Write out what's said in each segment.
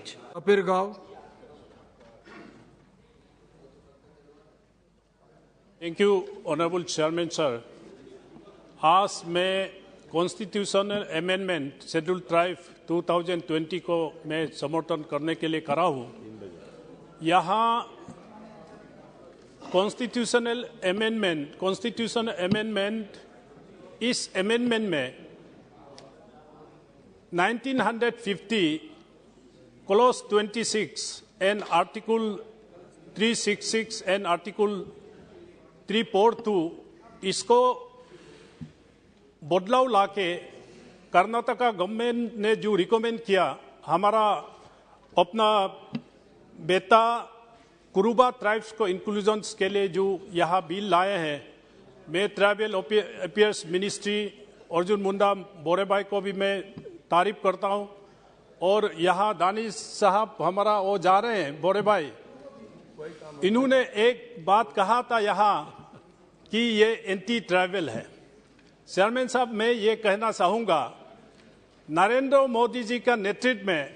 much. Kapir Gao. Thank you, Honorable Chairman, sir. आज मैं constitutional amendment schedule tribe 2020 को मैं समर्थन करने के लिए करा हूँ। यहाँ कॉन्स्टिट्यूशनल अमेंडमेंट इस अमेंडमेंट में 1950 clause 26 and article 366 and article 342 इसको बदलाव लाके कर्नाटका गवर्नमेंट ने जो रिकमेंड किया, हमारा अपना बेटा कुरुबा ट्राइब्स को इंक्लूजन्स के लिए जो यहाँ बिल लाए हैं, मैं tribal affairs ministry Arjun Munda बोरे भाई को भी मैं तारीफ करता हूँ। और यहाँ दानिश साहब हमारा वो जा रहे हैं बोरे भाई, इन्होंने एक बात कहा था यहाँ कि ये एंटी ट्राइबल है। चेयरमैन साहब, मैं ये कहना चाहूँगा, नरेंद्र मोदी जी का नेतृत्व में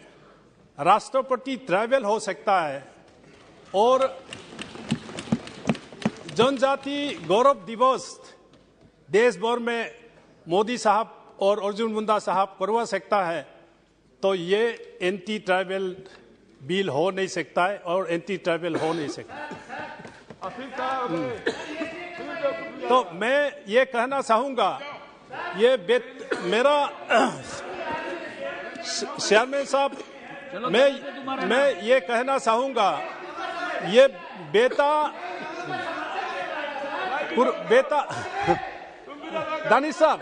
राष्ट्रपति ट्राइबल हो सकता है और जनजाति गौरव दिवस देश भर में मोदी साहब और अर्जुन मुंडा साहब करवा सकता है, तो ये एंटी ट्राइबल बिल हो नहीं सकता है और एंटी ट्राइबल हो नहीं सकता। तो मैं ये कहना चाहूँगा, ये मेरा चेयरमैन साहब, मैं ये कहना चाहूँगा, ये बेटा दानिश साहब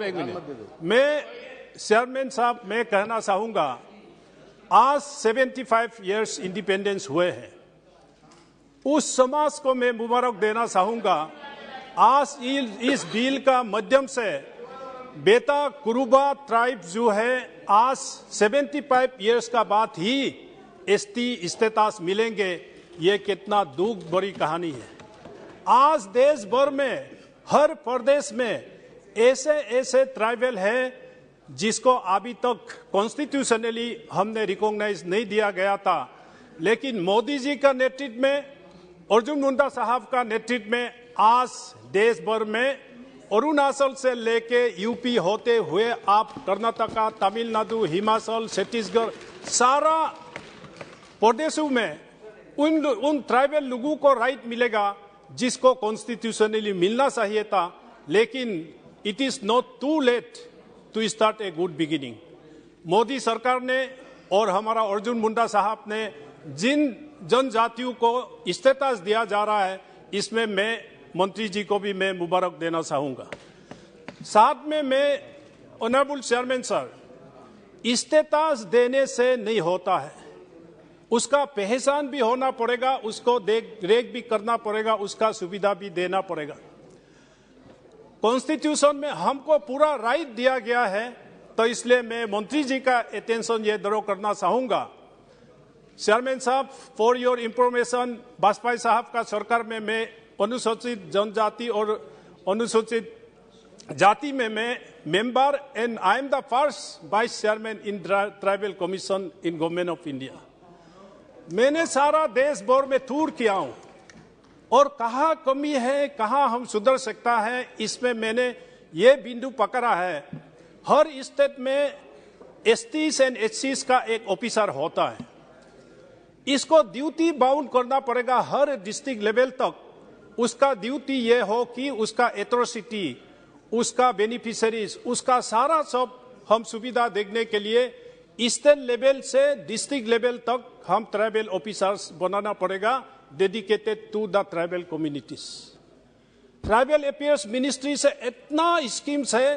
एक मिनट, मैं चेयरमैन साहब मैं कहना चाहूँगा, आज 75 इयर्स इंडिपेंडेंस हुए हैं, उस समाज को मैं मुबारक देना चाहूँगा। आज इस बिल का माध्यम से बेटा कुरुबा ट्राइब जो है, आज 75 इयर्स का बाद ही एसटी स्टेटस मिलेंगे, ये कितना दुख भरी कहानी है। आज देश भर में हर प्रदेश में ऐसे ट्राइबल है जिसको अभी तक कॉन्स्टिट्यूशनली हमने रिकॉग्नाइज नहीं दिया गया था, लेकिन मोदी जी का नेतृत्व में, अर्जुन मुंडा साहब का नेतृत्व में आज देश भर में अरुणाचल से लेके यूपी होते हुए आप कर्नाटका, तमिलनाडु, हिमाचल, छत्तीसगढ़, सारा प्रदेशों में उन ट्राइबल लोगों को राइट मिलेगा जिसको कॉन्स्टिट्यूशनली मिलना चाहिए था। लेकिन it is not too late to start a good beginning. Modi सरकार ने और हमारा अर्जुन मुंडा साहब ने जिन जनजातियों को स्टेटस दिया जा रहा है, इसमें मैं मंत्री जी को भी मैं मुबारक देना चाहूँगा। साथ में मैं ऑनरेबल चेयरमैन सर, स्टेटस देने से नहीं होता है, उसका पहचान भी होना पड़ेगा, उसको देख रेख भी करना पड़ेगा, उसका सुविधा भी देना पड़ेगा। कॉन्स्टिट्यूशन में हमको पूरा राइट दिया गया है, तो इसलिए मैं मंत्री जी का अटेंशन ये दरो करना चाहूँगा। चेयरमैन साहब, फॉर योर इंफॉर्मेशन, वाजपेयी साहब का सरकार में मैं अनुसूचित जनजाति और अनुसूचित जाति में मैं member and I am the first vice chairman in tribal commission in government of India. मैंने सारा देश भर में टूर किया हूँ और कहाँ कमी है, कहाँ हम सुधर सकता है, इसमें मैंने ये बिंदु पकड़ा है। हर स्टेट में एसटीज एंड एचसीज का एक ऑफिसर होता है, इसको ड्यूटी बाउंड करना पड़ेगा हर डिस्ट्रिक्ट लेवल तक। उसका ड्यूटी ये हो कि उसका एट्रोसिटी, उसका बेनिफिशियरीज, उसका सारा सब हम सुविधा देखने के लिए स्टेट लेवल से डिस्ट्रिक्ट लेवल तक हम ट्राइबल ऑफिसर्स बनाना पड़ेगा, dedicated to the tribal communities. Tribal affairs ministry से इतना स्कीम्स है,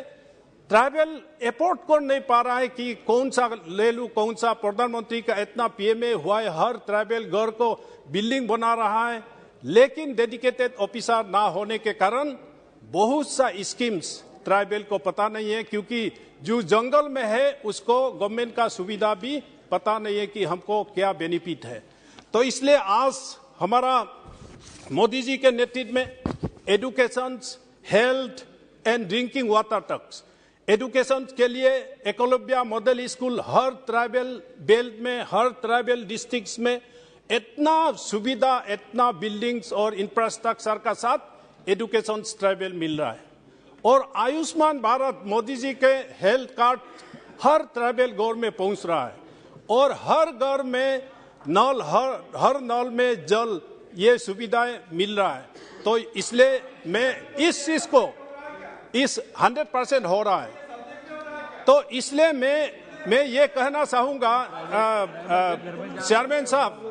ट्राइबल एफोर्ड कर नहीं पा रहा है कि कौन सा ले लूं, कौन सा। प्रधानमंत्री का इतना पीएमए हुआ है, हर ट्राइबल घर को बिल्डिंग बना रहा है, लेकिन डेडिकेटेड ऑफिसर ना होने के कारण बहुत सा स्कीम्स ट्राइबल को पता नहीं है, क्योंकि जो जंगल में है उसको गवर्नमेंट का सुविधा भी पता नहीं है कि हमको क्या बेनिफिट है। तो इसलिए आज हमारा मोदी जी के नेतृत्व में education, health and drinking water तक एजुकेशन के लिए एकलव्य मॉडल स्कूल हर ट्राइबल बेल्ट में, हर ट्राइबल डिस्ट्रिक्ट्स में इतना सुविधा, इतना बिल्डिंग्स और इंफ्रास्ट्रक्चर का साथ एजुकेशन ट्राइबल मिल रहा है। और आयुष्मान भारत मोदी जी के हेल्थ कार्ड हर ट्राइबल घर में पहुंच रहा है और हर घर में नल, हर नल में जल, ये सुविधाएं मिल रहा है। तो इसलिए मैं इस चीज को 100% हो रहा है। तो इसलिए मैं ये कहना चाहूंगा चेयरमैन साहब,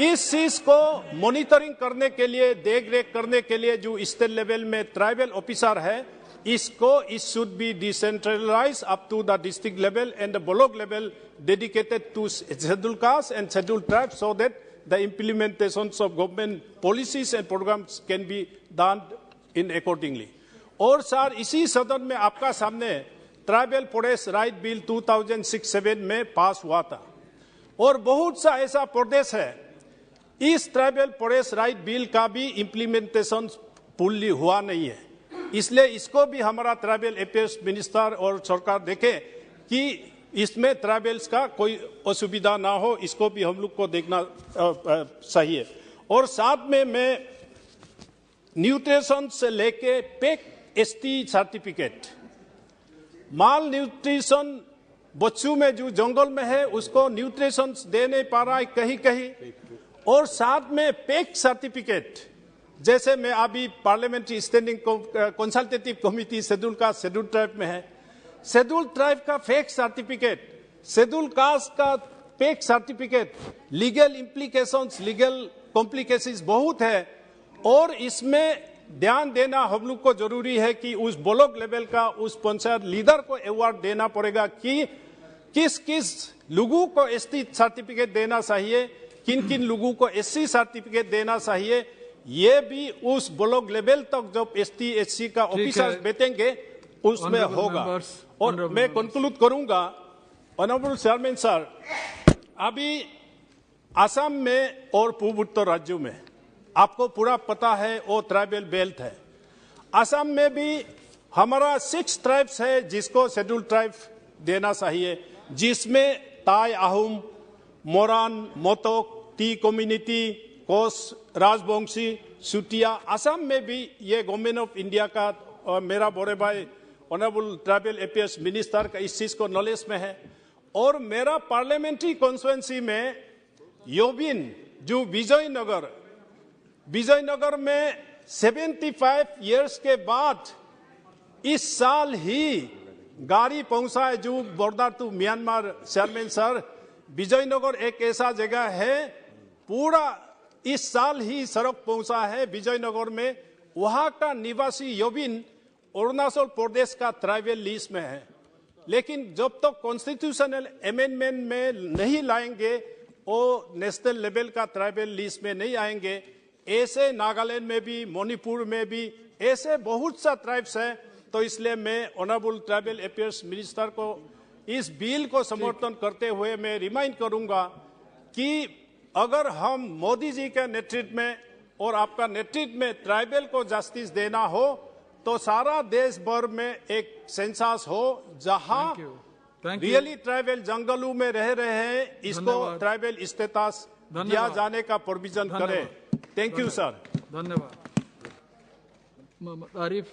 इस चीज को मॉनिटरिंग करने के लिए, देख रेख करने के लिए जो स्टेट लेवल में ट्राइबल ऑफिसर है, इसको it should be decentralize up to the district level and the block level dedicated to schedule caste and schedule tribe so that the implementations of government policies and programs can be done in accordingly. और sir, इसी सदन में आपका सामने tribal forest right bill 2006-7 में पास हुआ था और बहुत सा ऐसा प्रदेश है इस ट्राइबल फॉरेस्ट राइट बिल का भी इम्प्लीमेंटेशन फुल्ली हुआ नहीं है। इसलिए इसको भी हमारा ट्राइबल अफेयर्स मिनिस्टर और सरकार देखे कि इसमें ट्राइबल्स का कोई असुविधा ना हो, इसको भी हम लोग को देखना चाहिए। और साथ में मैं न्यूट्रिशन से लेके पेक एसटी सर्टिफिकेट, माल न्यूट्रिशन बच्चों में जो जंगल में है उसको न्यूट्रिशन दे नहीं पा रहा है कहीं कहीं, और साथ में पेक सर्टिफिकेट, जैसे मैं अभी parliamentary standing consultative committee schedule caste schedule tribe में है, शेड्यूल ट्राइब का फेक सर्टिफिकेट, शेड्यूल कास्ट का fake certificate, legal implications, legal complications बहुत है। और इसमें ध्यान देना हम लोग को जरूरी है कि उस ब्लॉक लेवल का उस पंचायत लीडर को अवार्ड देना पड़ेगा कि किस किस लोगों को एसटी सर्टिफिकेट देना चाहिए, किन किन लोगों को एससी सर्टिफिकेट देना चाहिए। ये भी उस ब्लॉक लेवल तक जब एसटी एससी का ऑफिसर बैठेंगे उसमें होगा। और मैं कंक्लूड करूंगा, ऑनरेबल चेयरमैन सर, अभी असम में और पूर्व उत्तर राज्यों में आपको पूरा पता है वो ट्राइबल बेल्ट है। असम में भी हमारा 6 ट्राइब्स है जिसको शेड्यूल ट्राइब देना चाहिए, जिसमें ताई, आहूम, मोरान, मोतोक, टी कम्युनिटी, कोस, राजवंशी, सुटिया। असम में भी ये गवर्नमेंट ऑफ इंडिया का और मेरा बड़े भाई ऑनरेबल ट्राइबल अफेयर्स मिनिस्टर का इस चीज को नॉलेज में है। और मेरा पार्लियामेंट्री कॉन्स्टिट्यूएंसी में योबिन जो विजयनगर में 75 इयर्स के बाद इस साल ही गाड़ी पहुंचा है जो border to Myanmar. Chairman sir, Vijaynagar एक ऐसा जगह है पूरा इस साल ही सड़क पहुंचा है विजयनगर में। वहां का निवासी योबिन अरुणाचल प्रदेश का ट्राइबल लिस्ट में है, लेकिन जब तक तो कॉन्स्टिट्यूशनल अमेंडमेंट में नहीं लाएंगे वो नेशनल लेवल का ट्राइबल लिस्ट में नहीं आएंगे। ऐसे नागालैंड में भी, मणिपुर में भी ऐसे बहुत सा ट्राइब्स हैं। तो इसलिए मैं ऑनरेबल ट्राइबल अफेयर्स मिनिस्टर को इस बिल को समर्थन करते हुए मैं रिमाइंड करूंगा कि अगर हम मोदी जी के नेतृत्व में और आपका नेतृत्व में ट्राइबल को जस्टिस देना हो तो सारा देश भर में एक सेंसस हो जहां रियली ट्राइबल जंगलों में रह रहे हैं, इसको ट्राइबल स्टेटस दिया जाने का प्रोविजन करें। Thank you sir. धन्यवाद। आरिफ।